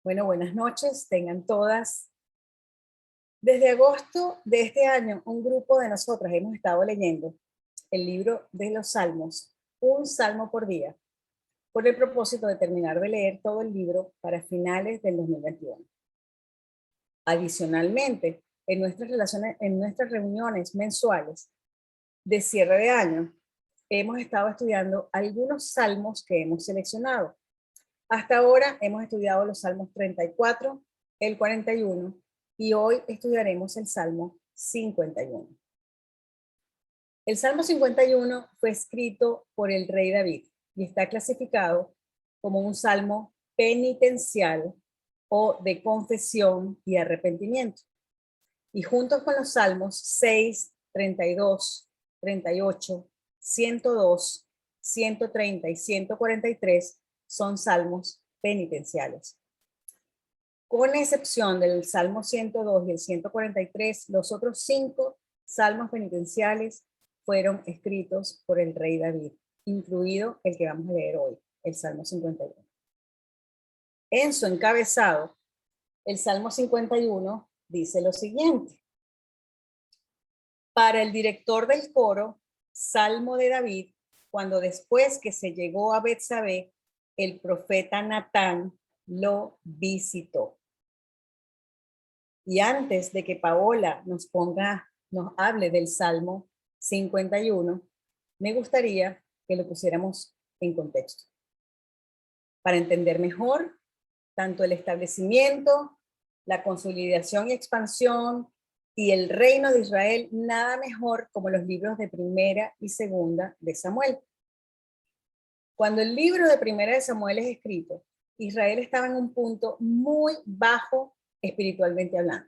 Bueno, buenas noches, tengan todas. Desde agosto de este año, un grupo de nosotras hemos estado leyendo el libro de los Salmos, un salmo por día, por el propósito de terminar de leer todo el libro para finales del 2021. Adicionalmente, en nuestras reuniones mensuales de cierre de año, hemos estado estudiando algunos salmos que hemos seleccionado. Hasta ahora hemos estudiado los salmos 34, el 41 y hoy estudiaremos el salmo 51. El salmo 51 fue escrito por el rey David y está clasificado como un salmo penitencial o de confesión y arrepentimiento. Y juntos con los salmos 6, 32, 38, 102, 130 y 143 son salmos penitenciales. Con excepción del Salmo 102 y el 143, los otros 5 salmos penitenciales fueron escritos por el rey David, incluido el que vamos a leer hoy, el Salmo 51. En su encabezado, el Salmo 51 dice lo siguiente: para el director del coro, Salmo de David, cuando después que se llegó a Betsabé, el profeta Natán lo visitó. Y antes de que Paola nos hable del Salmo 51, me gustaría que lo pusiéramos en contexto para entender mejor tanto el establecimiento, la consolidación y expansión y el reino de Israel, nada mejor como los libros de Primera y Segunda de Samuel. Cuando el libro de Primera de Samuel es escrito, Israel estaba en un punto muy bajo espiritualmente hablando.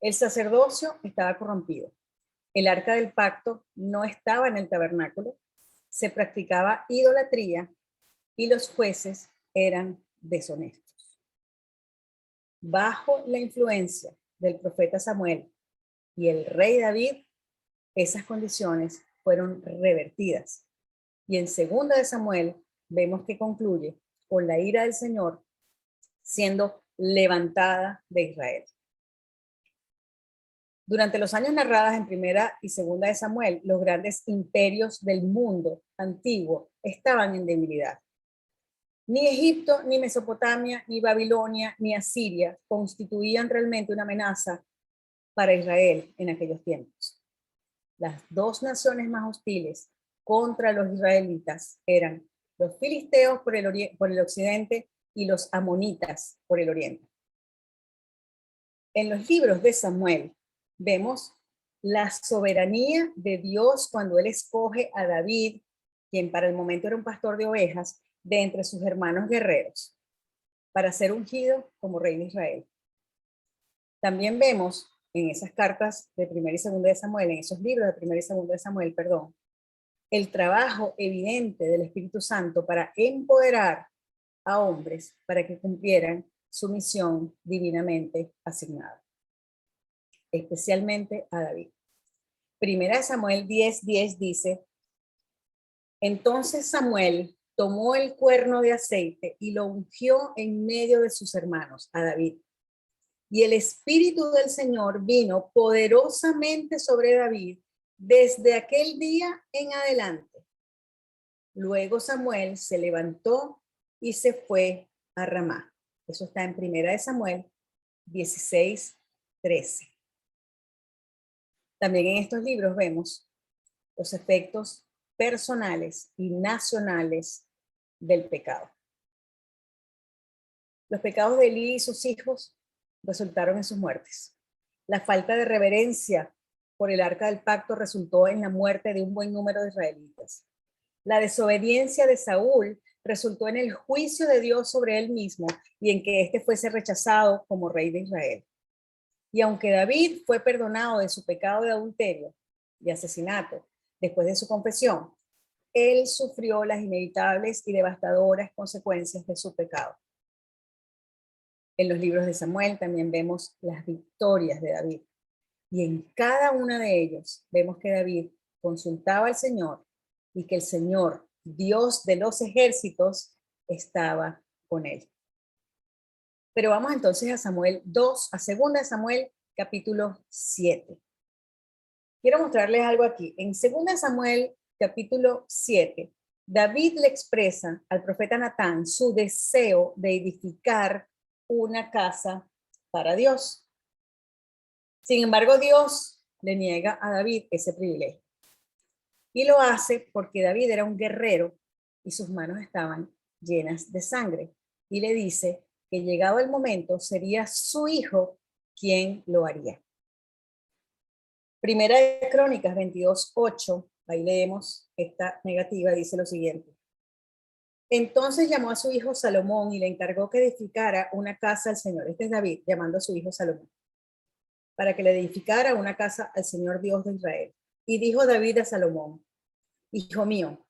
El sacerdocio estaba corrompido. El arca del pacto no estaba en el tabernáculo. Se practicaba idolatría y los jueces eran deshonestos. Bajo la influencia del profeta Samuel y el rey David, esas condiciones fueron revertidas. Y en Segunda de Samuel vemos que concluye con la ira del Señor siendo levantada de Israel. Durante los años narrados en Primera y Segunda de Samuel, los grandes imperios del mundo antiguo estaban en debilidad. Ni Egipto, ni Mesopotamia, ni Babilonia, ni Asiria constituían realmente una amenaza para Israel en aquellos tiempos. Las dos naciones más hostiles contra los israelitas eran los filisteos por el occidente y los amonitas por el oriente. En los libros de Samuel vemos la soberanía de Dios cuando él escoge a David, quien para el momento era un pastor de ovejas, de entre sus hermanos guerreros, para ser ungido como rey de Israel. También vemos en esas cartas de Primera y Segunda de Samuel, en esos libros de Primera y Segunda de Samuel, perdón, el trabajo evidente del Espíritu Santo para empoderar a hombres para que cumplieran su misión divinamente asignada, especialmente a David. Primera de Samuel 10:10 dice: entonces Samuel tomó el cuerno de aceite y lo ungió en medio de sus hermanos, a David. Y el Espíritu del Señor vino poderosamente sobre David desde aquel día en adelante. Luego Samuel se levantó y se fue a Ramá. Eso está en Primera de Samuel 16:13. También en estos libros vemos los efectos personales y nacionales del pecado. Los pecados de Elí y sus hijos resultaron en sus muertes. La falta de reverencia por el arca del pacto resultó en la muerte de un buen número de israelitas. La desobediencia de Saúl resultó en el juicio de Dios sobre él mismo y en que éste fuese rechazado como rey de Israel. Y aunque David fue perdonado de su pecado de adulterio y asesinato después de su confesión, él sufrió las inevitables y devastadoras consecuencias de su pecado. En los libros de Samuel también vemos las victorias de David. Y en cada una de ellos vemos que David consultaba al Señor y que el Señor, Dios de los ejércitos, estaba con él. Pero vamos entonces a Samuel 2, a 2 Samuel capítulo 7. Quiero mostrarles algo aquí. En 2 Samuel capítulo 7, David le expresa al profeta Natán su deseo de edificar una casa para Dios. Sin embargo, Dios le niega a David ese privilegio. Y lo hace porque David era un guerrero y sus manos estaban llenas de sangre. Y le dice que llegado el momento sería su hijo quien lo haría. Primera de Crónicas 22:8, ahí leemos esta negativa, dice lo siguiente. Entonces llamó a su hijo Salomón y le encargó que edificara una casa al Señor. Este es David llamando a su hijo Salomón, para que le edificara una casa al Señor Dios de Israel. Y dijo David a Salomón, hijo mío,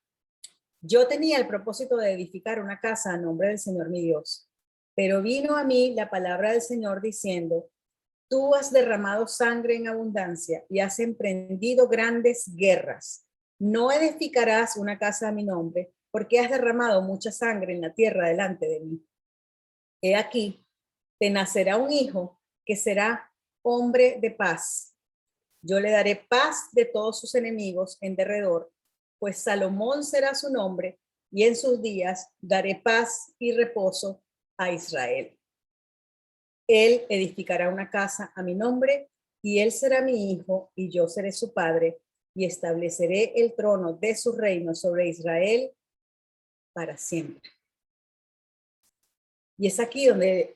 yo tenía el propósito de edificar una casa a nombre del Señor mi Dios, pero vino a mí la palabra del Señor diciendo, tú has derramado sangre en abundancia y has emprendido grandes guerras. No edificarás una casa a mi nombre, porque has derramado mucha sangre en la tierra delante de mí. He aquí, te nacerá un hijo que será hombre de paz. Yo le daré paz de todos sus enemigos en derredor, pues Salomón será su nombre, y en sus días daré paz y reposo a Israel. Él edificará una casa a mi nombre, y él será mi hijo, y yo seré su padre, y estableceré el trono de su reino sobre Israel para siempre. Y es aquí donde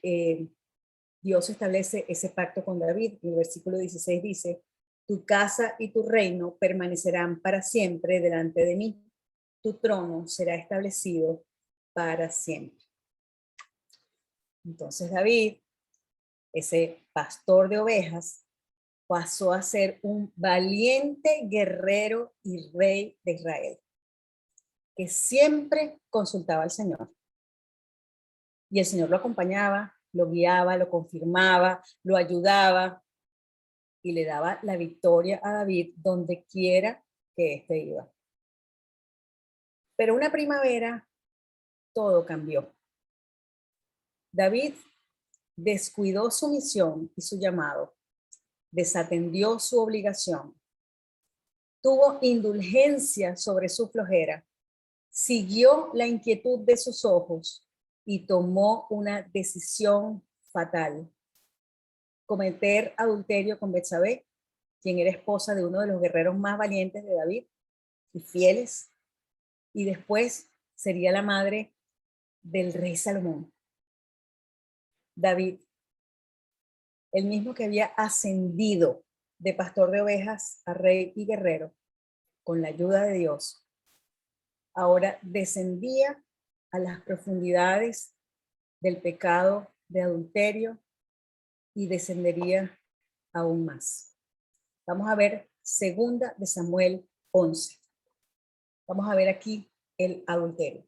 Dios establece ese pacto con David. En el versículo 16 dice, tu casa y tu reino permanecerán para siempre delante de mí. Tu trono será establecido para siempre. Entonces David, ese pastor de ovejas, pasó a ser un valiente guerrero y rey de Israel, que siempre consultaba al Señor. Y el Señor lo acompañaba, lo guiaba, lo confirmaba, lo ayudaba y le daba la victoria a David donde quiera que éste iba. Pero una primavera todo cambió. David descuidó su misión y su llamado, desatendió su obligación, tuvo indulgencia sobre su flojera, siguió la inquietud de sus ojos y tomó una decisión fatal: cometer adulterio con Betsabé, quien era esposa de uno de los guerreros más valientes de David y fieles, y después sería la madre del rey Salomón. David, el mismo que había ascendido de pastor de ovejas a rey y guerrero, con la ayuda de Dios, ahora descendía a las profundidades del pecado de adulterio y descendería aún más. Vamos a ver 2 Samuel 11. Vamos a ver aquí el adulterio.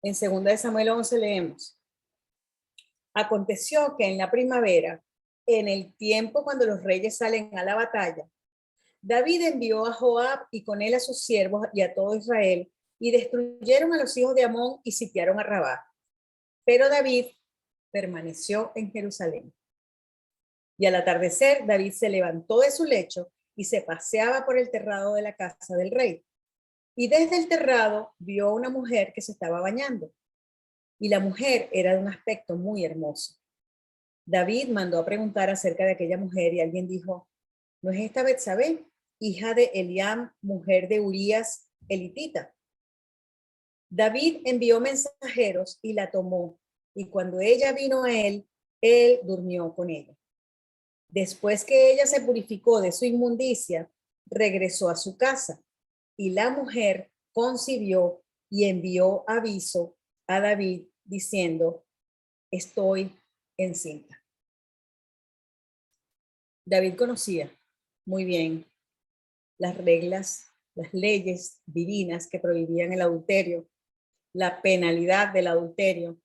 En 2 Samuel 11 leemos: aconteció que en la primavera, en el tiempo cuando los reyes salen a la batalla, David envió a Joab y con él a sus siervos y a todo Israel, y destruyeron a los hijos de Amón y sitiaron a Rabá. Pero David permaneció en Jerusalén. Y al atardecer, David se levantó de su lecho y se paseaba por el terrado de la casa del rey. Y desde el terrado vio a una mujer que se estaba bañando. Y la mujer era de un aspecto muy hermoso. David mandó a preguntar acerca de aquella mujer y alguien dijo, ¿no es esta Betsabé, hija de Eliam, mujer de Urías elitita? David envió mensajeros y la tomó, y cuando ella vino a él durmió con ella. Después que ella se purificó de su inmundicia, regresó a su casa, y la mujer concibió y envió aviso a David diciendo, estoy encinta. David conocía muy bien las reglas, las leyes divinas que prohibían el adulterio, la penalidad del adulterio,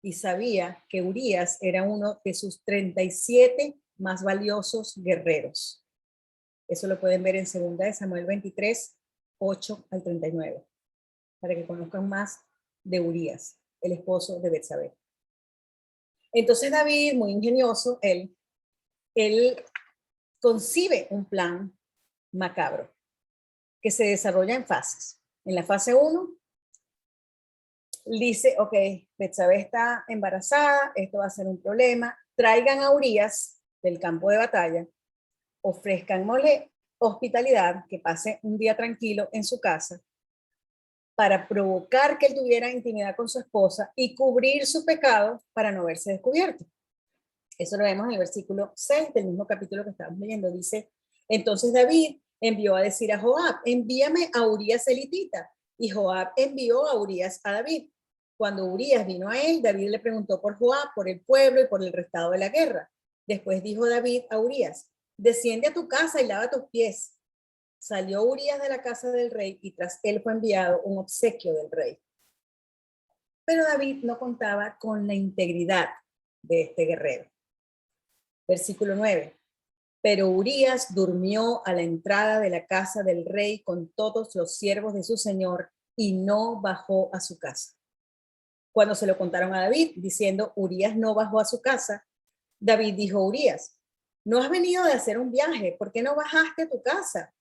y sabía que Urías era uno de sus 37 más valiosos guerreros. Eso lo pueden ver en 2 Samuel 23, 8 al 39, para que conozcan más de Urías. el esposo de Betsabé. Entonces David, muy ingenioso, él concibe un plan macabro que se desarrolla en fases. En la fase 1, dice, ok, Betsabé está embarazada, esto va a ser un problema, traigan a Urías del campo de batalla, ofrezcanmosle hospitalidad, que pase un día tranquilo en su casa, para provocar que él tuviera intimidad con su esposa y cubrir su pecado para no verse descubierto. Eso lo vemos en el versículo 6 del mismo capítulo que estábamos leyendo. Dice, entonces David envió a decir a Joab, envíame a Urías elitita. Y Joab envió a Urías a David. Cuando Urías vino a él, David le preguntó por Joab, por el pueblo y por el restado de la guerra. Después dijo David a Urías, desciende a tu casa y lava tus pies. Salió Urías de la casa del rey y tras él fue enviado un obsequio del rey. Pero David no contaba con la integridad de este guerrero. Versículo 9. Pero Urías durmió a la entrada de la casa del rey con todos los siervos de su señor y no bajó a su casa. Cuando se lo contaron a David, diciendo, Urías no bajó a su casa, David dijo a Urías, no has venido de hacer un viaje, ¿por qué no bajaste a tu casa?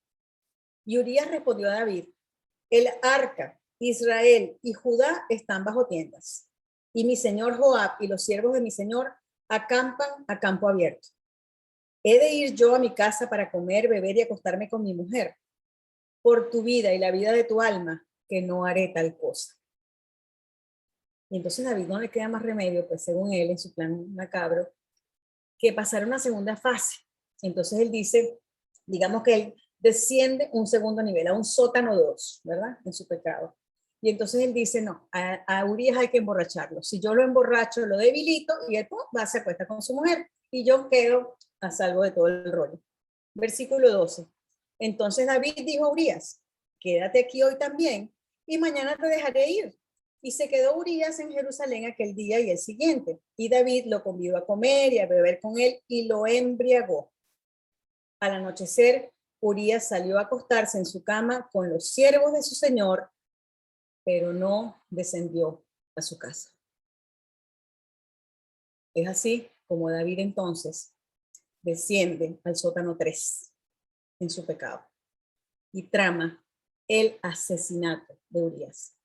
Y Urías respondió a David, el arca, Israel y Judá están bajo tiendas, y mi señor Joab y los siervos de mi señor acampan a campo abierto. ¿He de ir yo a mi casa para comer, beber y acostarme con mi mujer? Por tu vida y la vida de tu alma, que no haré tal cosa. Y entonces David no le queda más remedio, pues según él, en su plan macabro, que pasar una segunda fase. Entonces él dice, digamos que él desciende un segundo nivel, a un sótano 2, ¿verdad? En su pecado. Y entonces él dice, no, a Urías hay que emborracharlo. Si yo lo emborracho, lo debilito y él va, se acuesta con su mujer y yo quedo a salvo de todo el rollo. Versículo 12. Entonces David dijo a Urías, quédate aquí hoy también y mañana te dejaré ir. Y se quedó Urías en Jerusalén aquel día y el siguiente. Y David lo convidó a comer y a beber con él y lo embriagó. Al anochecer, Urías salió a acostarse en su cama con los siervos de su señor, pero no descendió a su casa. Es así como David entonces desciende al sótano 3 en su pecado y trama el asesinato de Urías.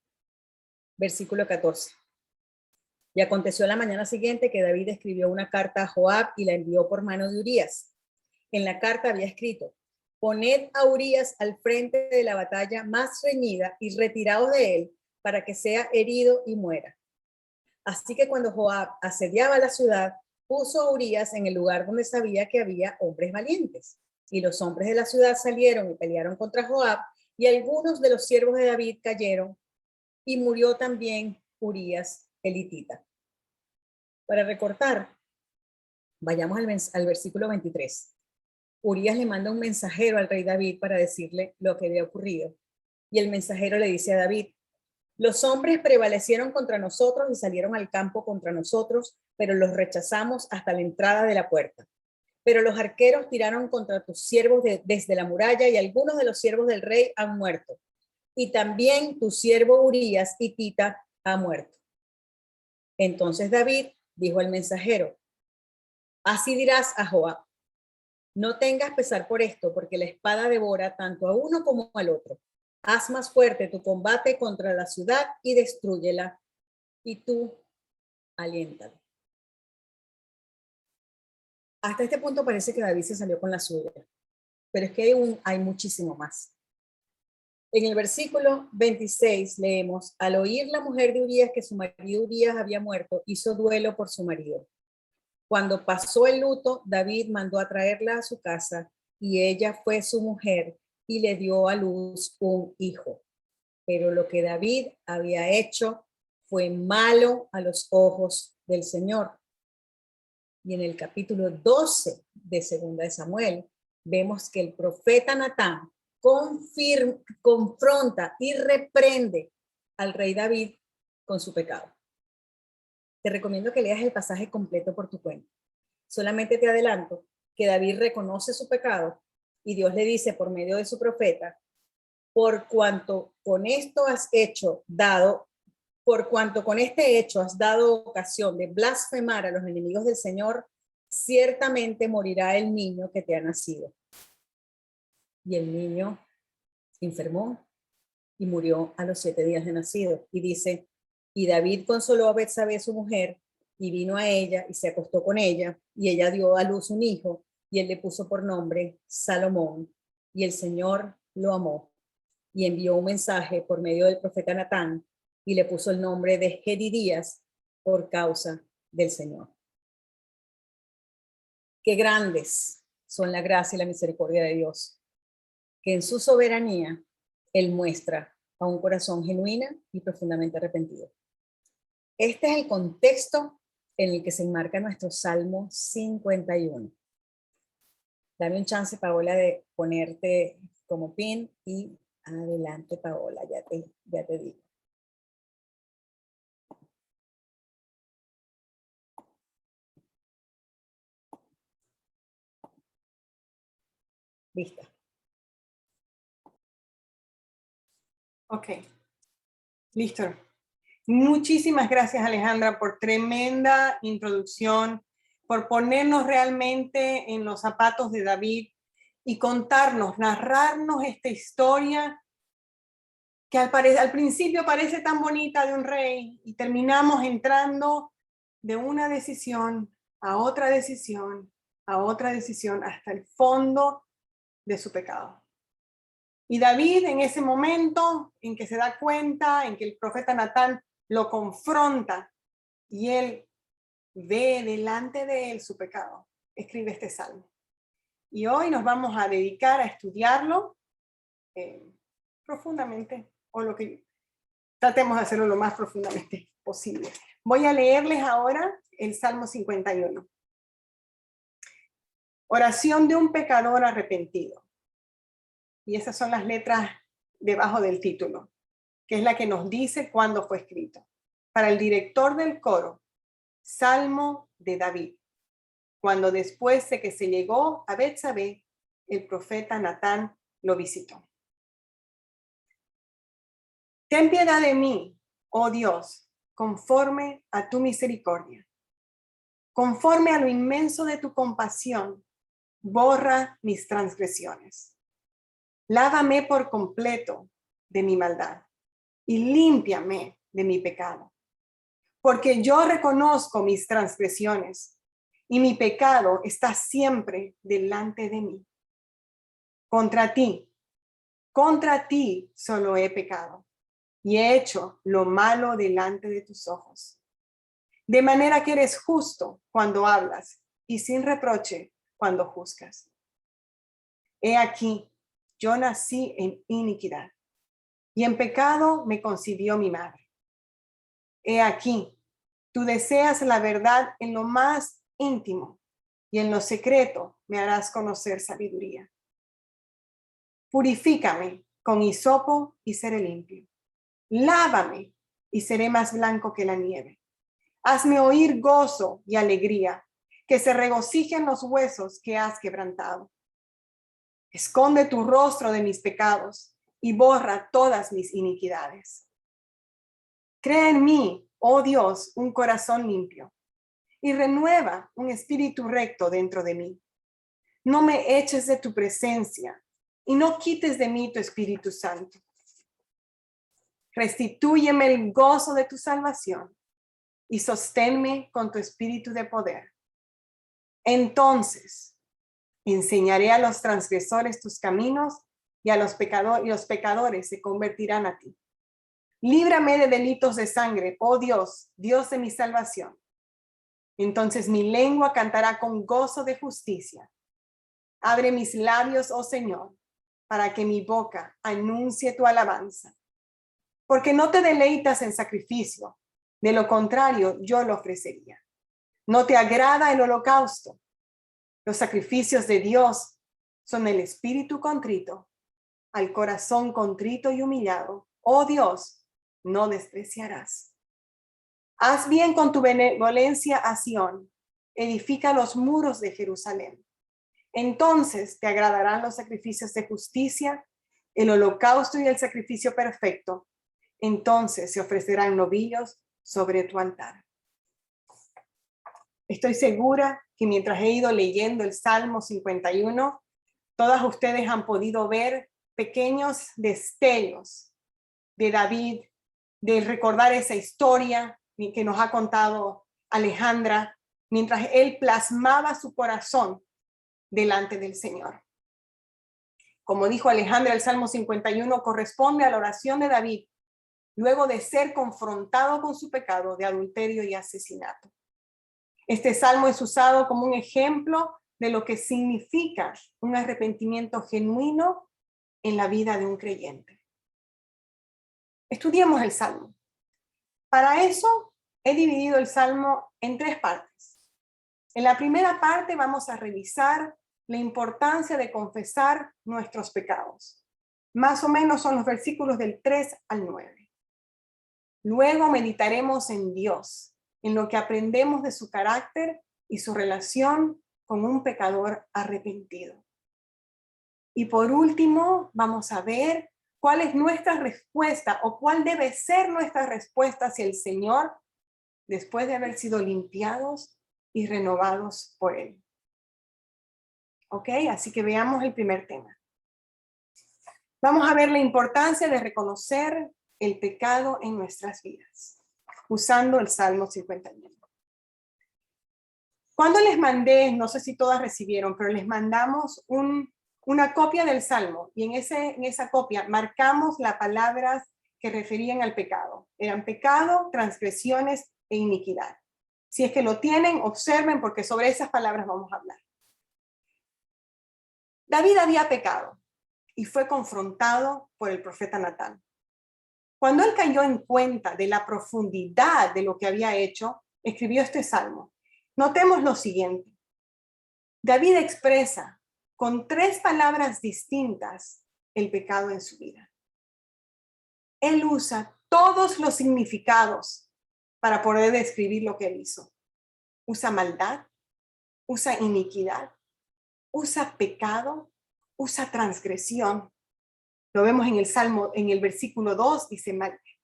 Versículo 14. Y aconteció la mañana siguiente que David escribió una carta a Joab y la envió por mano de Urías. En la carta había escrito, poned a Urías al frente de la batalla más reñida y retiraos de él para que sea herido y muera. Así que cuando Joab asediaba la ciudad, puso a Urías en el lugar donde sabía que había hombres valientes. Y los hombres de la ciudad salieron y pelearon contra Joab, y algunos de los siervos de David cayeron, y murió también Urías elitita. Para recortar, vayamos al versículo 23. Urías le manda un mensajero al rey David para decirle lo que había ocurrido. Y el mensajero le dice a David, los hombres prevalecieron contra nosotros y salieron al campo contra nosotros, pero los rechazamos hasta la entrada de la puerta. Pero los arqueros tiraron contra tus siervos desde la muralla y algunos de los siervos del rey han muerto. Y también tu siervo Urías hitita ha muerto. Entonces David dijo al mensajero, así dirás a Joab, no tengas pesar por esto, porque la espada devora tanto a uno como al otro. Haz más fuerte tu combate contra la ciudad y destrúyela, y tú aliéntalo. Hasta este punto parece que David se salió con la suya, pero es que hay muchísimo más. En el versículo 26 leemos, al oír la mujer de Urías que su marido Urías había muerto, hizo duelo por su marido. Cuando pasó el luto, David mandó a traerla a su casa y ella fue su mujer y le dio a luz un hijo. Pero lo que David había hecho fue malo a los ojos del Señor. Y en el capítulo 12 de Segunda de Samuel, vemos que el profeta Natán confronta y reprende al rey David con su pecado. Te recomiendo que leas el pasaje completo por tu cuenta. Solamente te adelanto que David reconoce su pecado y Dios le dice por medio de su profeta, por cuanto con esto has hecho, dado por cuanto con este hecho has dado ocasión de blasfemar a los enemigos del Señor, ciertamente morirá el niño que te ha nacido. Y el niño se enfermó y murió a los 7 días de nacido. Y dice, y David consoló a Betsabé su mujer, y vino a ella y se acostó con ella, y ella dio a luz un hijo, y él le puso por nombre Salomón, y el Señor lo amó, y envió un mensaje por medio del profeta Natán, y le puso el nombre de Jedidías por causa del Señor. Qué grandes son la gracia y la misericordia de Dios, que en su soberanía Él muestra a un corazón genuino y profundamente arrepentido. Este es el contexto en el que se enmarca nuestro Salmo 51. Dame un chance, Paola, de ponerte como pin y adelante, Paola, ya te digo. Lista. Ok, listo. Muchísimas gracias, Alejandra, por tremenda introducción, por ponernos realmente en los zapatos de David y contarnos, narrarnos esta historia que al principio parece tan bonita de un rey y terminamos entrando de una decisión a otra decisión, a otra decisión, hasta el fondo de su pecado. Y David, en ese momento en que se da cuenta, en que el profeta Natán lo confronta y él ve delante de él su pecado, escribe este salmo. Y hoy nos vamos a dedicar a estudiarlo profundamente, o lo que tratemos de hacerlo lo más profundamente posible. Voy a leerles ahora el Salmo 51. Oración de un pecador arrepentido. Y esas son las letras debajo del título, que es la que nos dice cuándo fue escrito. Para el director del coro, Salmo de David, cuando después de que se llegó a Betsabé, el profeta Natán lo visitó. Ten piedad de mí, oh Dios, conforme a tu misericordia. Conforme a lo inmenso de tu compasión, borra mis transgresiones. Lávame por completo de mi maldad y límpiame de mi pecado. Porque yo reconozco mis transgresiones y mi pecado está siempre delante de mí. Contra ti solo he pecado y he hecho lo malo delante de tus ojos. De manera que eres justo cuando hablas y sin reproche cuando juzgas. He aquí, yo nací en iniquidad y en pecado me concibió mi madre. He aquí, tú deseas la verdad en lo más íntimo y en lo secreto me harás conocer sabiduría. Purifícame con hisopo y seré limpio. Lávame y seré más blanco que la nieve. Hazme oír gozo y alegría, que se regocijen los huesos que has quebrantado. Esconde tu rostro de mis pecados y borra todas mis iniquidades. Crea en mí, oh Dios, un corazón limpio y renueva un espíritu recto dentro de mí. No me eches de tu presencia y no quites de mí tu Espíritu Santo. Restitúyeme el gozo de tu salvación y sosténme con tu espíritu de poder. Entonces enseñaré a los transgresores tus caminos y los pecadores se convertirán a ti. Líbrame de delitos de sangre, oh Dios, Dios de mi salvación. Entonces mi lengua cantará con gozo de justicia. Abre mis labios, oh Señor, para que mi boca anuncie tu alabanza. Porque no te deleitas en sacrificio, de lo contrario yo lo ofrecería. No te agrada el holocausto. Los sacrificios de Dios son el espíritu contrito, al corazón contrito y humillado. Oh Dios, no despreciarás. Haz bien con tu benevolencia a Sión, edifica los muros de Jerusalén. Entonces te agradarán los sacrificios de justicia, el holocausto y el sacrificio perfecto, entonces se ofrecerán novillos sobre tu altar. Estoy segura que mientras he ido leyendo el Salmo 51, todas ustedes han podido ver pequeños destellos de David, de recordar esa historia que nos ha contado Alejandra, mientras él plasmaba su corazón delante del Señor. Como dijo Alejandra, el Salmo 51 corresponde a la oración de David, luego de ser confrontado con su pecado de adulterio y asesinato. Este salmo es usado como un ejemplo de lo que significa un arrepentimiento genuino en la vida de un creyente. Estudiemos el salmo. Para eso he dividido el salmo en 3 partes. En la primera parte vamos a revisar la importancia de confesar nuestros pecados. Más o menos son los versículos del 3 al 9. Luego meditaremos en Dios, en lo que aprendemos de su carácter y su relación con un pecador arrepentido. Y por último, vamos a ver cuál es nuestra respuesta o cuál debe ser nuestra respuesta hacia el Señor después de haber sido limpiados y renovados por Él. ¿Ok? Así que veamos el primer tema. Vamos a ver la importancia de reconocer el pecado en nuestras vidas, usando el Salmo 51. Cuando les mandé, no sé si todas recibieron, pero les mandamos una copia del Salmo y en esa copia marcamos las palabras que referían al pecado. Eran pecado, transgresiones e iniquidad. Si es que lo tienen, observen porque sobre esas palabras vamos a hablar. David había pecado y fue confrontado por el profeta Natán. Cuando él cayó en cuenta de la profundidad de lo que había hecho, escribió este salmo. Notemos lo siguiente. David expresa con 3 palabras distintas el pecado en su vida. Él usa todos los significados para poder describir lo que él hizo. Usa maldad, usa iniquidad, usa pecado, usa transgresión. Lo vemos en el Salmo, en el versículo 2, dice,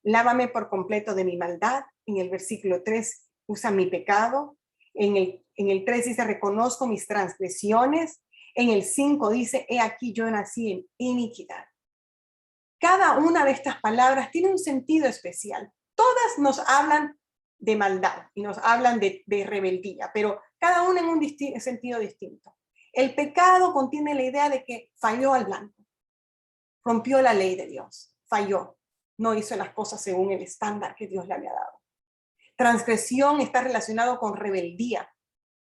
lávame por completo de mi maldad. En el versículo 3, usa mi pecado. En el 3 dice, reconozco mis transgresiones. En el 5 dice, he aquí yo nací en iniquidad. Cada una de estas palabras tiene un sentido especial. Todas nos hablan de maldad y nos hablan de rebeldía, pero cada una en un sentido distinto. El pecado contiene la idea de que falló al blanco. Rompió la ley de Dios, falló, no hizo las cosas según el estándar que Dios le había dado. Transgresión está relacionado con rebeldía,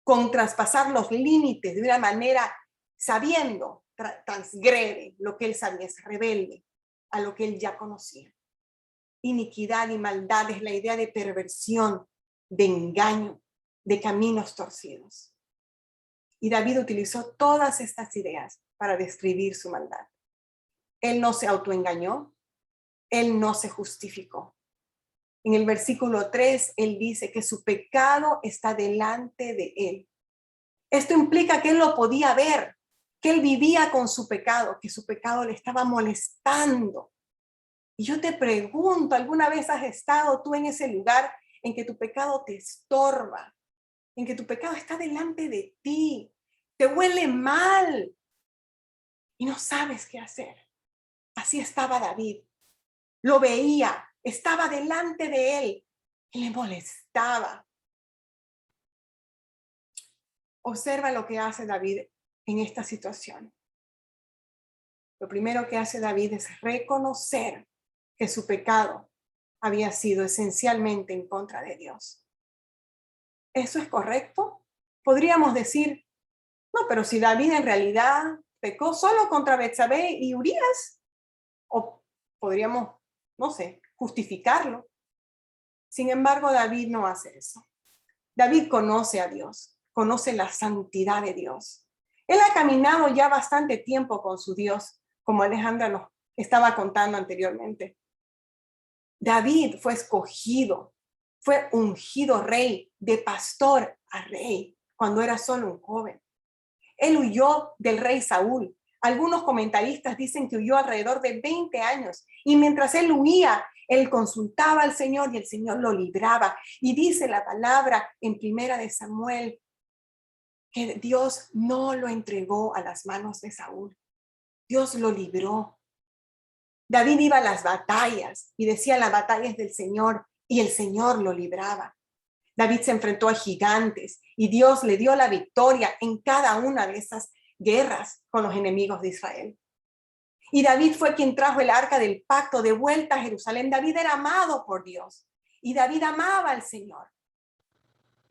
con traspasar los límites de una manera sabiendo, transgrede lo que él sabía, es rebelde a lo que él ya conocía. Iniquidad y maldad es la idea de perversión, de engaño, de caminos torcidos. Y David utilizó todas estas ideas para describir su maldad. Él no se autoengañó, él no se justificó. En el versículo 3, él dice que su pecado está delante de él. Esto implica que él lo podía ver, que él vivía con su pecado, que su pecado le estaba molestando. Y yo te pregunto, ¿alguna vez has estado tú en ese lugar en que tu pecado te estorba? En que tu pecado está delante de ti, te huele mal y no sabes qué hacer. Así estaba David. Lo veía, estaba delante de él y le molestaba. Observa lo que hace David en esta situación. Lo primero que hace David es reconocer que su pecado había sido esencialmente en contra de Dios. ¿Eso es correcto? Podríamos decir, no, pero si David en realidad pecó solo contra Betsabé y Urías, o podríamos, no sé, justificarlo. Sin embargo, David no hace eso. David conoce a Dios, conoce la santidad de Dios. Él ha caminado ya bastante tiempo con su Dios, como Alejandra nos estaba contando anteriormente. David fue escogido, fue ungido rey, de pastor a rey, cuando era solo un joven. Él huyó del rey Saúl Algunos comentaristas dicen que huyó alrededor de 20 años y mientras él huía, él consultaba al Señor y el Señor lo libraba. Y dice la palabra en Primera de Samuel que Dios no lo entregó a las manos de Saúl. Dios lo libró. David iba a las batallas y decía las batallas del Señor y el Señor lo libraba. David se enfrentó a gigantes y Dios le dio la victoria en cada una de esas guerras con los enemigos de Israel. Y David fue quien trajo el arca del pacto de vuelta a Jerusalén. David era amado por Dios y David amaba al Señor.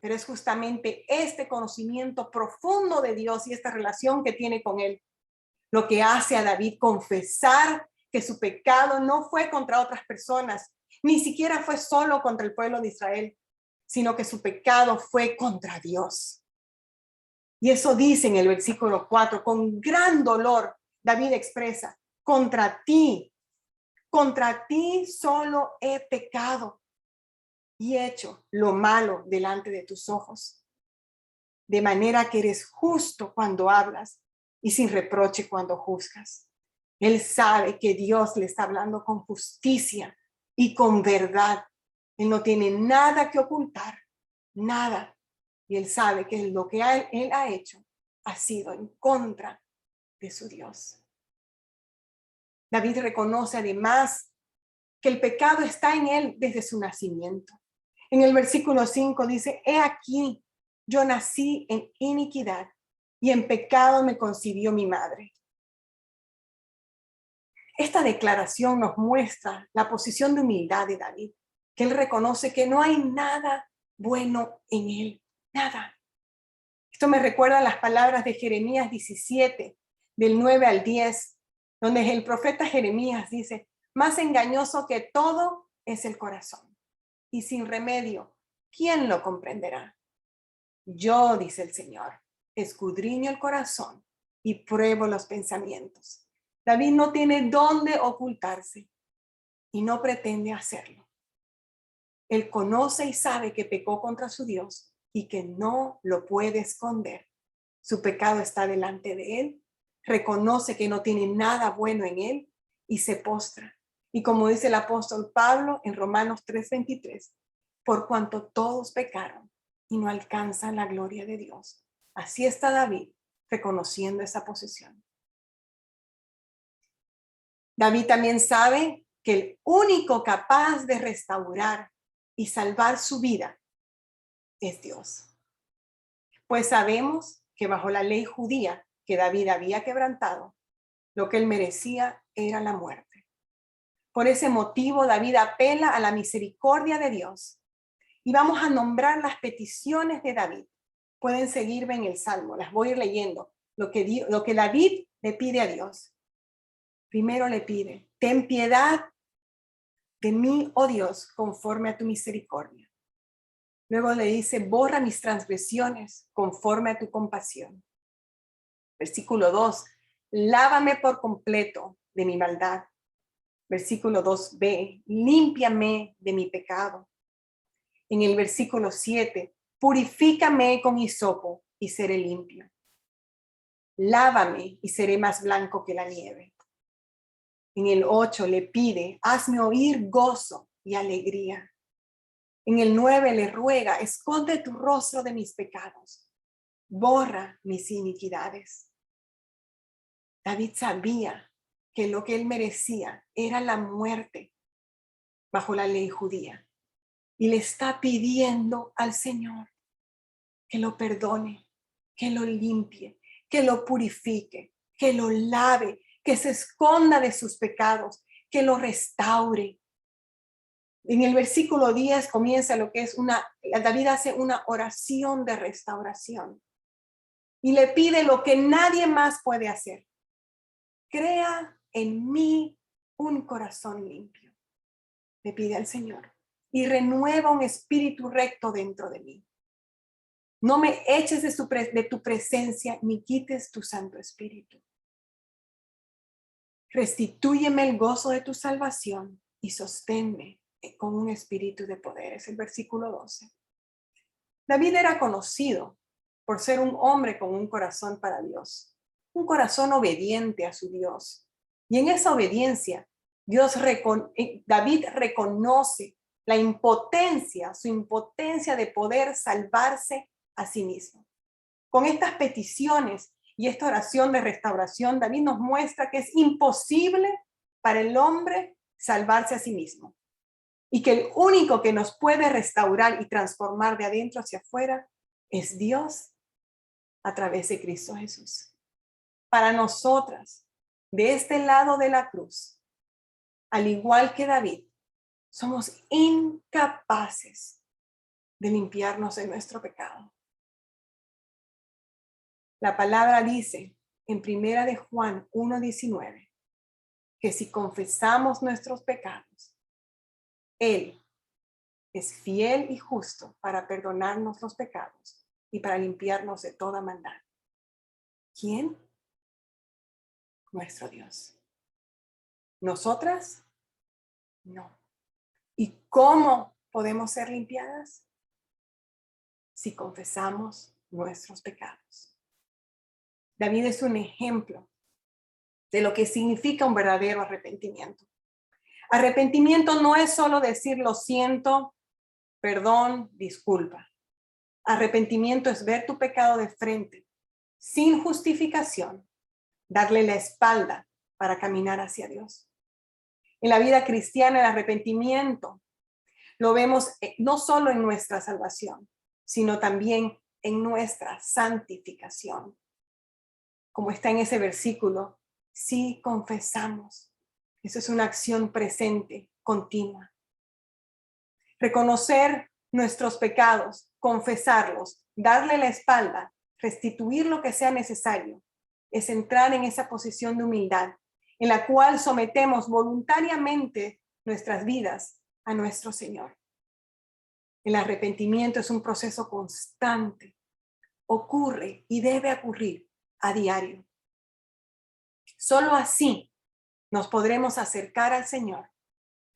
Pero es justamente este conocimiento profundo de Dios y esta relación que tiene con él lo que hace a David confesar que su pecado no fue contra otras personas, ni siquiera fue solo contra el pueblo de Israel, sino que su pecado fue contra Dios. Y eso dice en el versículo 4, con gran dolor, David expresa, contra ti solo he pecado y hecho lo malo delante de tus ojos, de manera que eres justo cuando hablas y sin reproche cuando juzgas. Él sabe que Dios le está hablando con justicia y con verdad. Él no tiene nada que ocultar, nada. Y él sabe que lo que él ha hecho ha sido en contra de su Dios. David reconoce además que el pecado está en él desde su nacimiento. En el versículo 5 dice, he aquí, yo nací en iniquidad y en pecado me concibió mi madre. Esta declaración nos muestra la posición de humildad de David, que él reconoce que no hay nada bueno en él, nada. Esto me recuerda a las palabras de Jeremías 17, del 9 al 10, donde el profeta Jeremías dice, más engañoso que todo es el corazón, y sin remedio, ¿quién lo comprenderá? Yo, dice el Señor, escudriño el corazón y pruebo los pensamientos. David no tiene dónde ocultarse y no pretende hacerlo. Él conoce y sabe que pecó contra su Dios y que no lo puede esconder. Su pecado está delante de él, reconoce que no tiene nada bueno en él y se postra. Y como dice el apóstol Pablo en Romanos 3:23, por cuanto todos pecaron y no alcanzan la gloria de Dios. Así está David reconociendo esa posición. David también sabe que el único capaz de restaurar y salvar su vida es Dios. Pues sabemos que bajo la ley judía que David había quebrantado, lo que él merecía era la muerte. Por ese motivo, David apela a la misericordia de Dios. Y vamos a nombrar las peticiones de David. Pueden seguirme en el Salmo, las voy a ir leyendo. Lo que David le pide a Dios. Primero le pide, ten piedad de mí, oh Dios, conforme a tu misericordia. Luego le dice, borra mis transgresiones conforme a tu compasión. Versículo 2, lávame por completo de mi maldad. Versículo 2b, límpiame de mi pecado. En el versículo 7, purifícame con hisopo y seré limpio. Lávame y seré más blanco que la nieve. En el 8 le pide, hazme oír gozo y alegría. En el 9 le ruega, esconde tu rostro de mis pecados, borra mis iniquidades. David sabía que lo que él merecía era la muerte bajo la ley judía. Y le está pidiendo al Señor que lo perdone, que lo limpie, que lo purifique, que lo lave, que se esconda de sus pecados, que lo restaure. En el versículo 10 comienza lo que es David hace una oración de restauración y le pide lo que nadie más puede hacer. Crea en mí un corazón limpio, le pide al Señor, y renueva un espíritu recto dentro de mí. No me eches de tu presencia ni quites tu Santo Espíritu. Restitúyeme el gozo de tu salvación y sosténme con un espíritu de poder. Es el versículo 12. David era conocido por ser un hombre con un corazón para Dios, un corazón obediente a su Dios. Y en esa obediencia, David reconoce la impotencia, su impotencia de poder salvarse a sí mismo. Con estas peticiones y esta oración de restauración, David nos muestra que es imposible para el hombre salvarse a sí mismo y que el único que nos puede restaurar y transformar de adentro hacia afuera es Dios a través de Cristo Jesús. Para nosotras, de este lado de la cruz, al igual que David, somos incapaces de limpiarnos de nuestro pecado. La palabra dice en 1 de Juan 1:19 que si confesamos nuestros pecados, Él es fiel y justo para perdonarnos los pecados y para limpiarnos de toda maldad. ¿Quién? Nuestro Dios. ¿Nosotras? No. ¿Y cómo podemos ser limpiadas? Si confesamos nuestros pecados. David es un ejemplo de lo que significa un verdadero arrepentimiento. Arrepentimiento no es solo decir lo siento, perdón, disculpa. Arrepentimiento es ver tu pecado de frente, sin justificación, darle la espalda para caminar hacia Dios. En la vida cristiana, el arrepentimiento lo vemos no solo en nuestra salvación, sino también en nuestra santificación. Como está en ese versículo, si confesamos. Eso es una acción presente, continua. Reconocer nuestros pecados, confesarlos, darle la espalda, restituir lo que sea necesario, es entrar en esa posición de humildad en la cual sometemos voluntariamente nuestras vidas a nuestro Señor. El arrepentimiento es un proceso constante, ocurre y debe ocurrir a diario. Solo así nos podremos acercar al Señor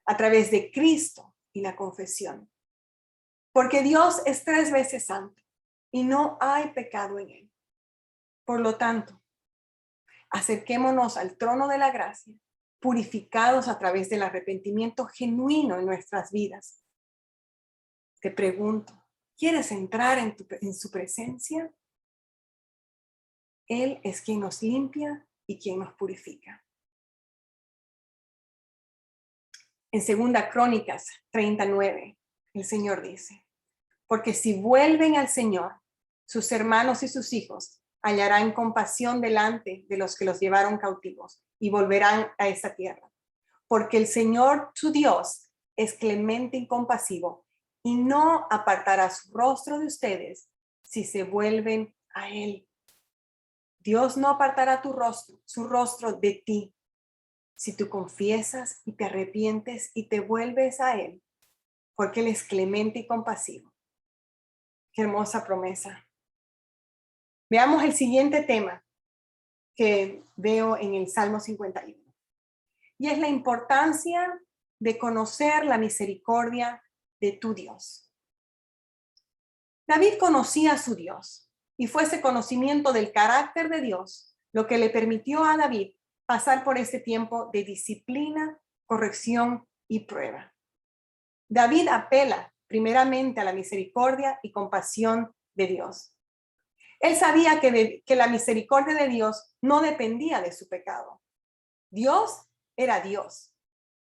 a través de Cristo y la confesión. Porque Dios es 3 veces santo y no hay pecado en él. Por lo tanto, acerquémonos al trono de la gracia, purificados a través del arrepentimiento genuino en nuestras vidas. Te pregunto, ¿quieres entrar en su presencia? Él es quien nos limpia y quien nos purifica. En 2 Crónicas 39, el Señor dice, porque si vuelven al Señor, sus hermanos y sus hijos hallarán compasión delante de los que los llevaron cautivos y volverán a esa tierra. Porque el Señor, su Dios, es clemente y compasivo y no apartará su rostro de ustedes si se vuelven a Él. Dios no apartará su rostro de ti, si tú confiesas y te arrepientes y te vuelves a Él, porque Él es clemente y compasivo. Qué hermosa promesa. Veamos el siguiente tema que veo en el Salmo 51. Y es la importancia de conocer la misericordia de tu Dios. David conocía a su Dios y fue ese conocimiento del carácter de Dios lo que le permitió a David pasar por este tiempo de disciplina, corrección y prueba. David apela primeramente a la misericordia y compasión de Dios. Él sabía que la misericordia de Dios no dependía de su pecado. Dios era Dios,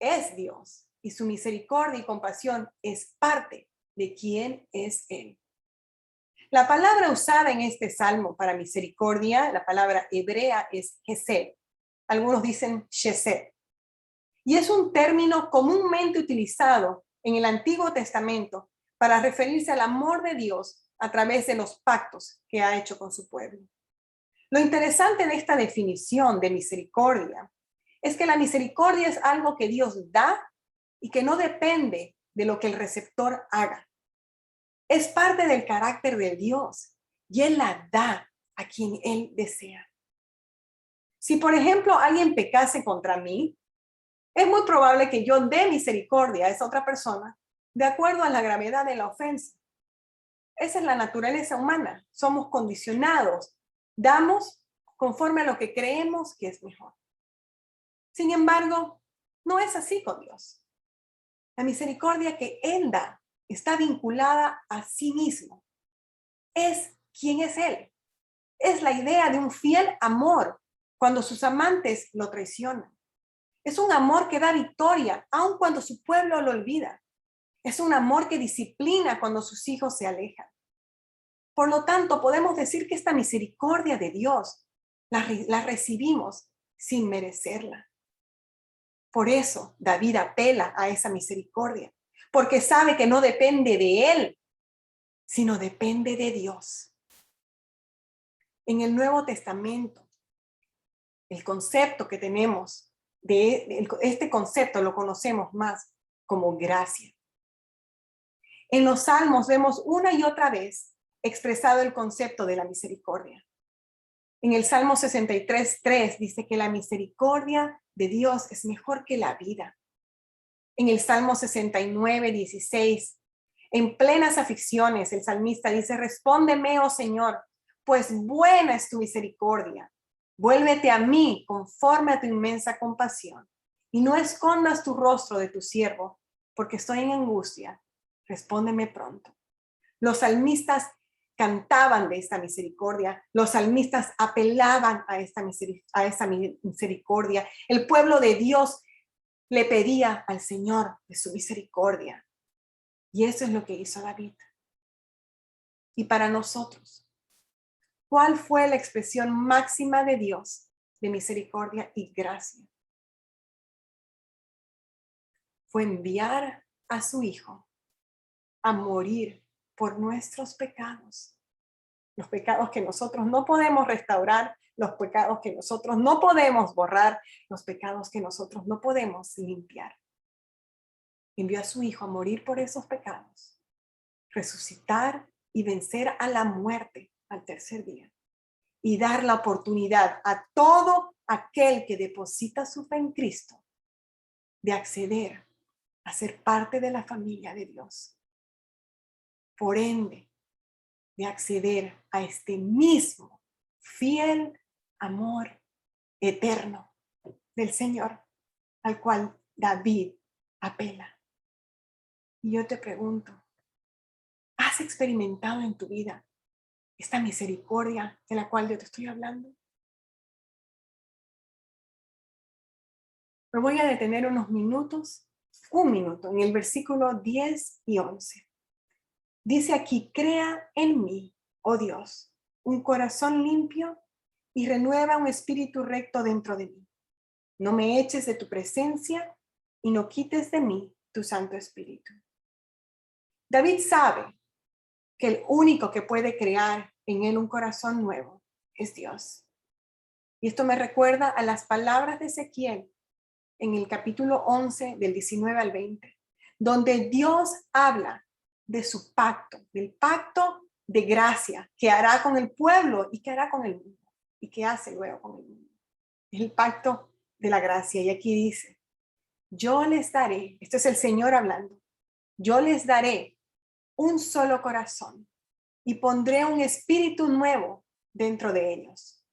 es Dios, y su misericordia y compasión es parte de quién es Él. La palabra usada en este salmo para misericordia, la palabra hebrea es hesed. Algunos dicen shesed. Y es un término comúnmente utilizado en el Antiguo Testamento para referirse al amor de Dios a través de los pactos que ha hecho con su pueblo. Lo interesante de esta definición de misericordia es que la misericordia es algo que Dios da y que no depende de lo que el receptor haga. Es parte del carácter de Dios y Él la da a quien Él desea. Si, por ejemplo, alguien pecase contra mí, es muy probable que yo dé misericordia a esa otra persona de acuerdo a la gravedad de la ofensa. Esa es la naturaleza humana. Somos condicionados. Damos conforme a lo que creemos que es mejor. Sin embargo, no es así con Dios. La misericordia que Él da está vinculada a sí mismo. Es quien es Él. Es la idea de un fiel amor cuando sus amantes lo traicionan. Es un amor que da victoria aun cuando su pueblo lo olvida. Es un amor que disciplina cuando sus hijos se alejan. Por lo tanto, podemos decir que esta misericordia de Dios la recibimos sin merecerla. Por eso David apela a esa misericordia, porque sabe que no depende de él, sino depende de Dios. En el Nuevo Testamento, el concepto que tenemos este concepto lo conocemos más como gracia. En los Salmos vemos una y otra vez expresado el concepto de la misericordia. En el Salmo 63:3 dice que la misericordia de Dios es mejor que la vida. En el Salmo 69:16, en plenas aflicciones, el salmista dice: respóndeme, oh Señor, pues buena es tu misericordia. Vuélvete a mí conforme a tu inmensa compasión, y no escondas tu rostro de tu siervo, porque estoy en angustia. Respóndeme pronto. Los salmistas cantaban de esta misericordia, los salmistas apelaban a esta misericordia. El pueblo de Dios le pedía al Señor de su misericordia. Y eso es lo que hizo David. Y para nosotros, ¿cuál fue la expresión máxima de Dios de misericordia y gracia? Fue enviar a su Hijo a morir por nuestros pecados. Los pecados que nosotros no podemos restaurar, los pecados que nosotros no podemos borrar, los pecados que nosotros no podemos limpiar. Envió a su Hijo a morir por esos pecados, resucitar y vencer a la muerte al tercer día, y dar la oportunidad a todo aquel que deposita su fe en Cristo de acceder a ser parte de la familia de Dios. Por ende, de acceder a este mismo fiel amor eterno del Señor, al cual David apela. Y yo te pregunto, ¿has experimentado en tu vida esta misericordia de la cual yo te estoy hablando? Me voy a detener unos minutos, un minuto, en el versículo 10 y 11. Dice aquí: crea en mí, oh Dios, un corazón limpio y renueva un espíritu recto dentro de mí. No me eches de tu presencia y no quites de mí tu Santo Espíritu. David sabe que el único que puede crear en él un corazón nuevo es Dios. Y esto me recuerda a las palabras de Ezequiel en el capítulo 11 del 19 al 20, donde Dios habla de su pacto, del pacto de gracia que hará con el pueblo y que hará con el mundo y que hace luego con el mundo. Es el pacto de la gracia. Y aquí dice: yo les daré, esto es el Señor hablando, yo les daré un solo corazón y pondré un espíritu nuevo dentro de ellos,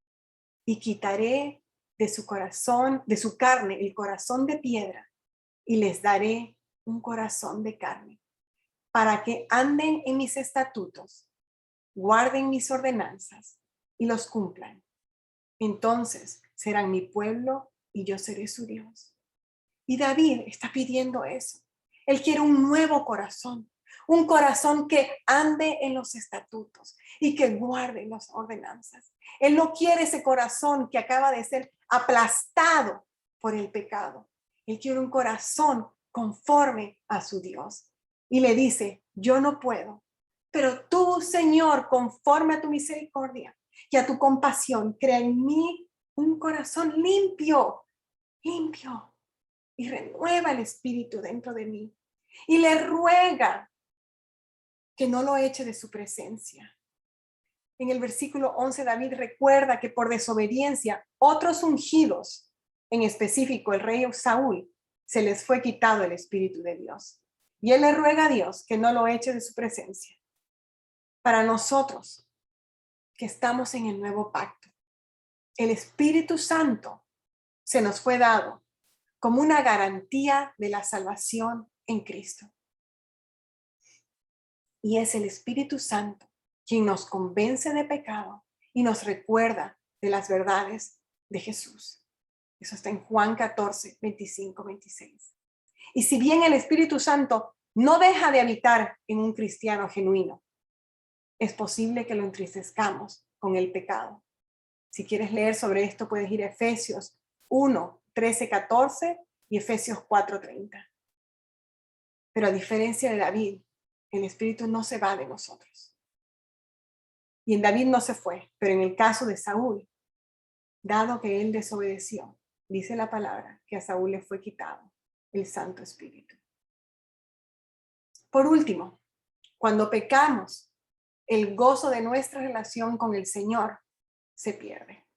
y quitaré de su corazón, de su carne, el corazón de piedra, y les daré un corazón de carne, para que anden en mis estatutos, guarden mis ordenanzas y los cumplan. Entonces serán mi pueblo y yo seré su Dios. Y David está pidiendo eso. Él quiere un nuevo corazón, un corazón que ande en los estatutos y que guarde las ordenanzas. Él no quiere ese corazón que acaba de ser aplastado por el pecado. Él quiere un corazón conforme a su Dios. Y le dice: yo no puedo, pero tú, Señor, conforme a tu misericordia y a tu compasión, crea en mí un corazón limpio, limpio. Y renueva el espíritu dentro de mí. Y le ruega que no lo eche de su presencia. En el versículo 11, David recuerda que por desobediencia, otros ungidos, en específico el rey Saúl, se les fue quitado el espíritu de Dios. Y él le ruega a Dios que no lo eche de su presencia. Para nosotros, que estamos en el nuevo pacto, el Espíritu Santo se nos fue dado como una garantía de la salvación en Cristo. Y es el Espíritu Santo quien nos convence de pecado y nos recuerda de las verdades de Jesús. Eso está en Juan 14, 25, 26. Y si bien el Espíritu Santo no deja de habitar en un cristiano genuino, es posible que lo entristezcamos con el pecado. Si quieres leer sobre esto, puedes ir a Efesios 1, 13, 14 y Efesios 4, 30. Pero a diferencia de David, el Espíritu no se va de nosotros. Y en David no se fue, pero en el caso de Saúl, dado que él desobedeció, dice la palabra que a Saúl le fue quitado el Santo Espíritu. Por último, cuando pecamos, el gozo de nuestra relación con el Señor se pierde.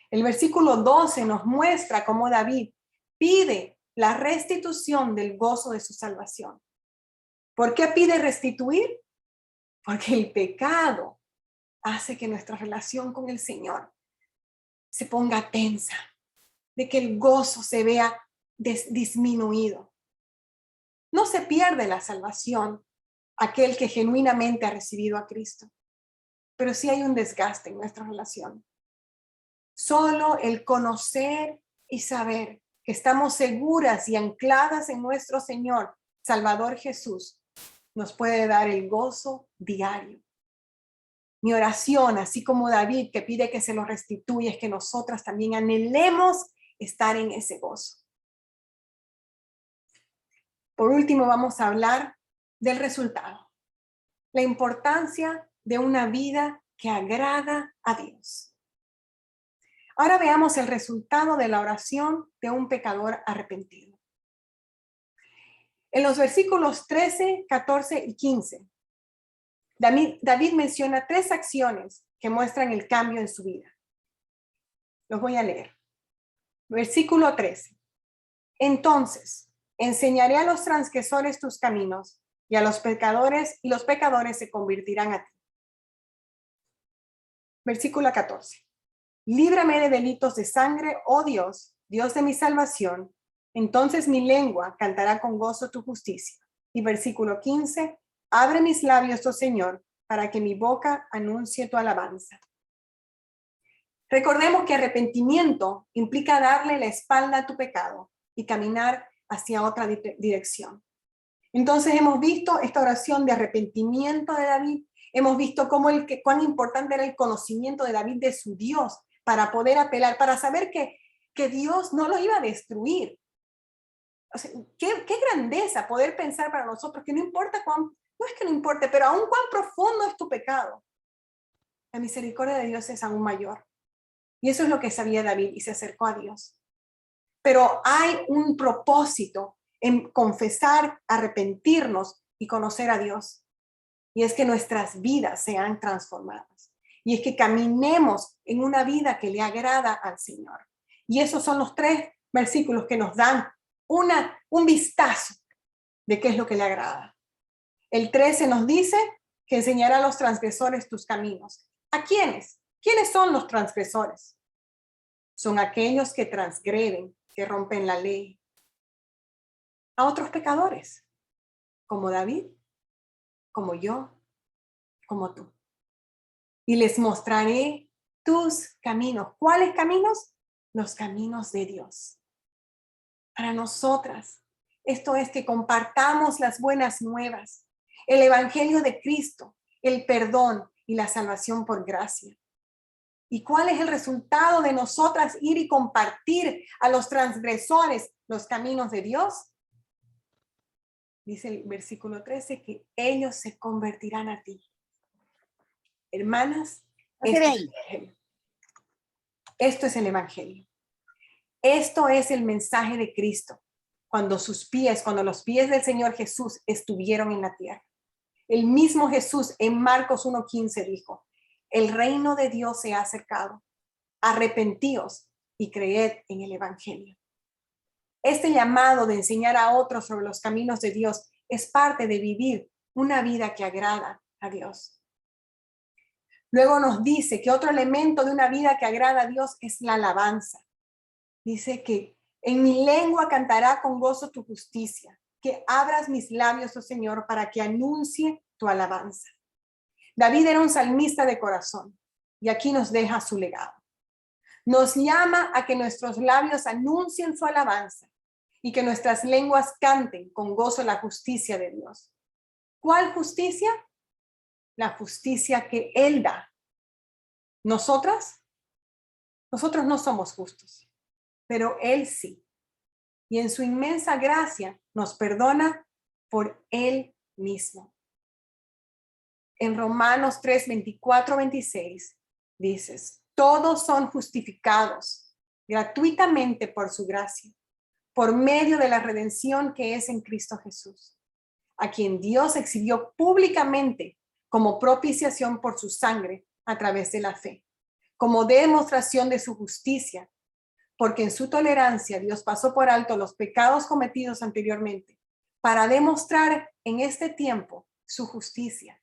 El versículo 12 nos muestra cómo David pide la restitución del gozo de su salvación. ¿Por qué pide restituir? Porque el pecado hace que nuestra relación con el Señor se ponga tensa, de que el gozo se vea disminuido. No se pierde la salvación aquel que genuinamente ha recibido a Cristo, pero sí hay un desgaste en nuestra relación. Solo el conocer y saber que estamos seguras y ancladas en nuestro Señor, Salvador Jesús, nos puede dar el gozo diario. Mi oración, así como David, que pide que se lo restituya, es que nosotras también anhelemos estar en ese gozo. Por último, vamos a hablar del resultado. La importancia de una vida que agrada a Dios. Ahora veamos el resultado de la oración de un pecador arrepentido. En los versículos 13, 14 y 15, David menciona 3 acciones que muestran el cambio en su vida. Los voy a leer. Versículo 13. Entonces, enseñaré a los transgresores tus caminos y a los pecadores se convertirán a ti. Versículo 14. Líbrame de delitos de sangre, oh Dios, Dios de mi salvación. Entonces mi lengua cantará con gozo tu justicia. Y versículo 15. Abre mis labios, oh Señor, para que mi boca anuncie tu alabanza. Recordemos que arrepentimiento implica darle la espalda a tu pecado y caminar hacia otra dirección. Entonces hemos visto esta oración de arrepentimiento de David, hemos visto cuán importante era el conocimiento de David de su Dios para poder apelar, para saber que Dios no lo iba a destruir. O sea, qué grandeza poder pensar para nosotros que no importa no es que no importe, pero aún cuán profundo es tu pecado, la misericordia de Dios es aún mayor. Y eso es lo que sabía David y se acercó a Dios. Pero hay un propósito en confesar, arrepentirnos y conocer a Dios. Y es que nuestras vidas sean transformadas. Y es que caminemos en una vida que le agrada al Señor. Y esos son los 3 versículos que nos dan un vistazo de qué es lo que le agrada. El 13 nos dice que enseñará a los transgresores tus caminos. ¿A quiénes? ¿Quiénes son los transgresores? Son aquellos que transgreden, que rompen la ley. A otros pecadores, como David, como yo, como tú. Y les mostraré tus caminos. ¿Cuáles caminos? Los caminos de Dios. Para nosotras, esto es que compartamos las buenas nuevas, el evangelio de Cristo, el perdón y la salvación por gracia. ¿Y cuál es el resultado de nosotras ir y compartir a los transgresores los caminos de Dios? Dice el versículo 13 que ellos se convertirán a ti. Hermanas, esto es el evangelio. Esto es el mensaje de Cristo cuando los pies del Señor Jesús estuvieron en la tierra. El mismo Jesús en Marcos 1:15 dijo: el reino de Dios se ha acercado. Arrepentíos y creed en el evangelio. Este llamado de enseñar a otros sobre los caminos de Dios es parte de vivir una vida que agrada a Dios. Luego nos dice que otro elemento de una vida que agrada a Dios es la alabanza. Dice que en mi lengua cantará con gozo tu justicia, que abras mis labios, oh Señor, para que anuncie tu alabanza. David era un salmista de corazón y aquí nos deja su legado. Nos llama a que nuestros labios anuncien su alabanza y que nuestras lenguas canten con gozo la justicia de Dios. ¿Cuál justicia? La justicia que Él da. Nosotros no somos justos, pero Él sí. Y en su inmensa gracia nos perdona por Él mismo. En Romanos 3, 24, 26 dices, todos son justificados gratuitamente por su gracia, por medio de la redención que es en Cristo Jesús, a quien Dios exhibió públicamente como propiciación por su sangre a través de la fe, como demostración de su justicia, porque en su tolerancia Dios pasó por alto los pecados cometidos anteriormente para demostrar en este tiempo su justicia,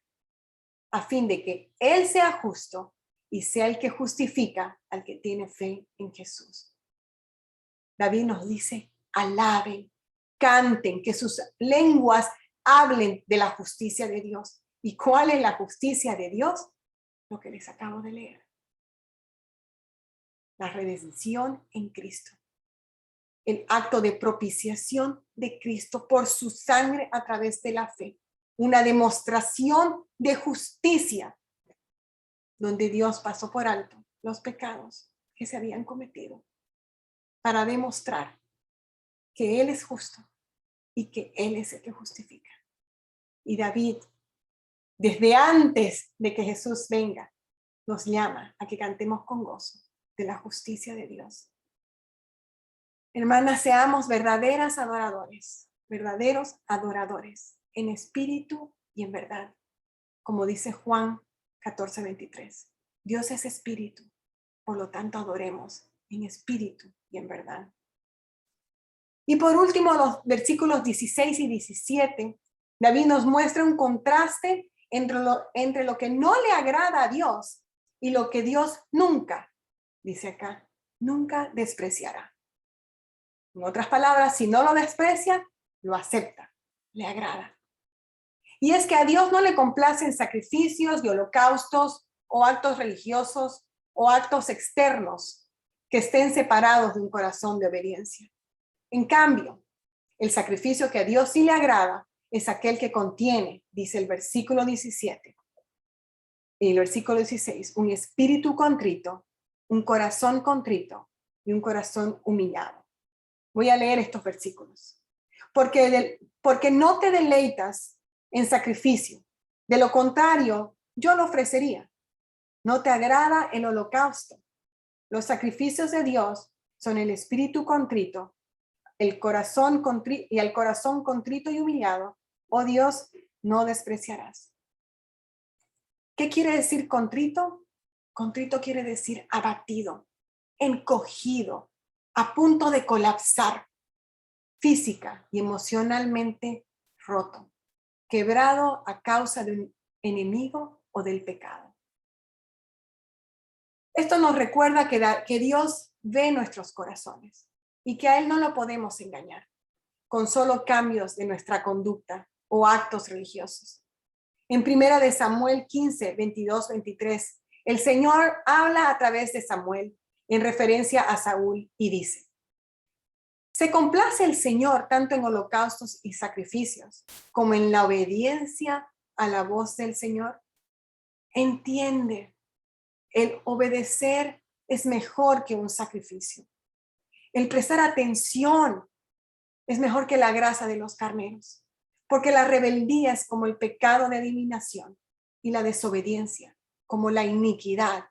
a fin de que Él sea justo y sea el que justifica al que tiene fe en Jesús. David nos dice, alaben, canten, que sus lenguas hablen de la justicia de Dios. ¿Y cuál es la justicia de Dios? Lo que les acabo de leer. La redención en Cristo. El acto de propiciación de Cristo por su sangre a través de la fe. Una demostración de justicia donde Dios pasó por alto los pecados que se habían cometido para demostrar que Él es justo y que Él es el que justifica. Y David, desde antes de que Jesús venga, nos llama a que cantemos con gozo de la justicia de Dios. Hermanas, seamos verdaderos adoradores, en espíritu y en verdad, como dice Juan 14:23. Dios es espíritu, por lo tanto adoremos en espíritu y en verdad. Y por último, los versículos 16 y 17, David nos muestra un contraste entre lo que no le agrada a Dios y lo que Dios nunca, dice acá, nunca despreciará. En otras palabras, si no lo desprecia, lo acepta, le agrada. Y es que a Dios no le complacen sacrificios y holocaustos o actos religiosos o actos externos que estén separados de un corazón de obediencia. En cambio, el sacrificio que a Dios sí le agrada es aquel que contiene, dice el versículo 17 y el versículo 16, un espíritu contrito, un corazón contrito y un corazón humillado. Voy a leer estos versículos. Porque no te deleitas en sacrificio. De lo contrario, yo lo ofrecería. No te agrada el holocausto. Los sacrificios de Dios son el espíritu contrito, el corazón contrito y el corazón contrito y humillado. Oh Dios, no despreciarás. ¿Qué quiere decir contrito? Contrito quiere decir abatido, encogido, a punto de colapsar, física y emocionalmente roto, quebrado a causa de un enemigo o del pecado. Esto nos recuerda que Dios ve nuestros corazones y que a Él no lo podemos engañar con solo cambios de nuestra conducta o actos religiosos. En 1 de Samuel 15, 22, 23, el Señor habla a través de Samuel en referencia a Saúl y dice, ¿se complace el Señor tanto en holocaustos y sacrificios como en la obediencia a la voz del Señor? Entiende, el obedecer es mejor que un sacrificio. El prestar atención es mejor que la grasa de los carneros, porque la rebeldía es como el pecado de adivinación y la desobediencia como la iniquidad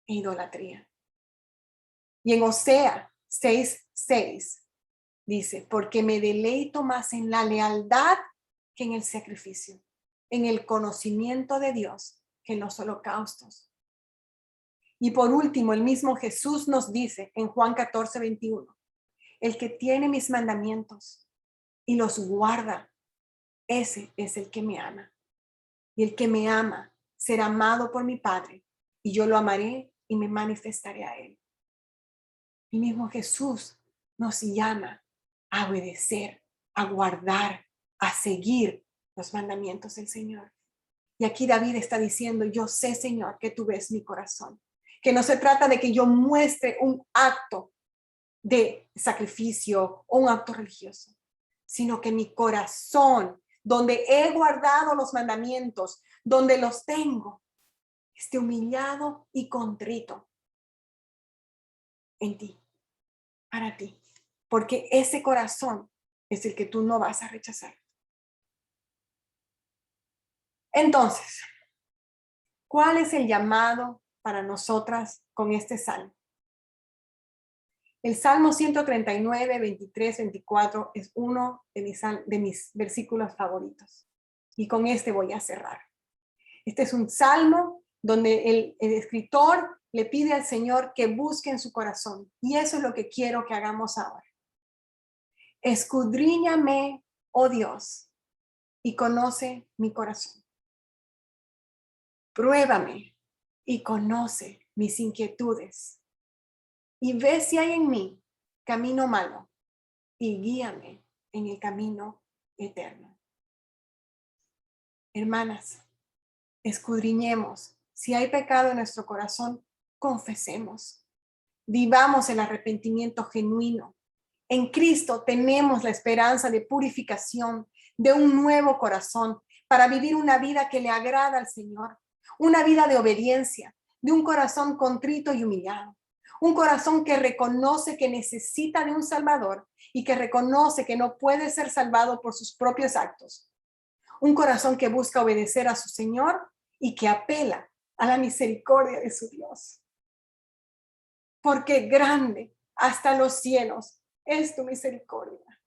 e idolatría. Y en Osea 6:6 dice, porque me deleito más en la lealtad que en el sacrificio, en el conocimiento de Dios que en los holocaustos. Y por último, el mismo Jesús nos dice en Juan 14:21, el que tiene mis mandamientos y los guarda, ese es el que me ama. Y el que me ama será amado por mi Padre, y yo lo amaré y me manifestaré a él. El mismo Jesús nos llama a obedecer, a guardar, a seguir los mandamientos del Señor. Y aquí David está diciendo, yo sé, Señor, que tú ves mi corazón, que no se trata de que yo muestre un acto de sacrificio o un acto religioso, sino que mi corazón, donde he guardado los mandamientos, donde los tengo, esté humillado y contrito en ti, para ti, porque ese corazón es el que tú no vas a rechazar. Entonces, ¿cuál es el llamado para nosotras con este salmo? El Salmo 139, 23, 24 es uno de mis versículos favoritos. Y con este voy a cerrar. Este es un salmo donde el escritor le pide al Señor que busque en su corazón. Y eso es lo que quiero que hagamos ahora. Escudriñame, oh Dios, y conoce mi corazón. Pruébame y conoce mis inquietudes. Y ve si hay en mí camino malo y guíame en el camino eterno. Hermanas, escudriñemos. Si hay pecado en nuestro corazón, confesemos. Vivamos el arrepentimiento genuino. En Cristo tenemos la esperanza de purificación, de un nuevo corazón, para vivir una vida que le agrada al Señor, una vida de obediencia, de un corazón contrito y humillado. Un corazón que reconoce que necesita de un Salvador y que reconoce que no puede ser salvado por sus propios actos. Un corazón que busca obedecer a su Señor y que apela a la misericordia de su Dios. Porque grande hasta los cielos es tu misericordia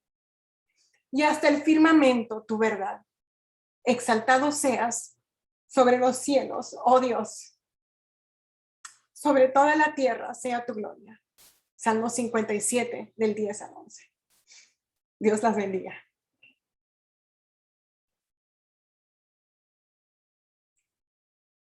y hasta el firmamento tu verdad. Exaltado seas sobre los cielos, oh Dios. Sobre toda la tierra sea tu gloria. Salmo 57 del 10 al 11. Dios las bendiga.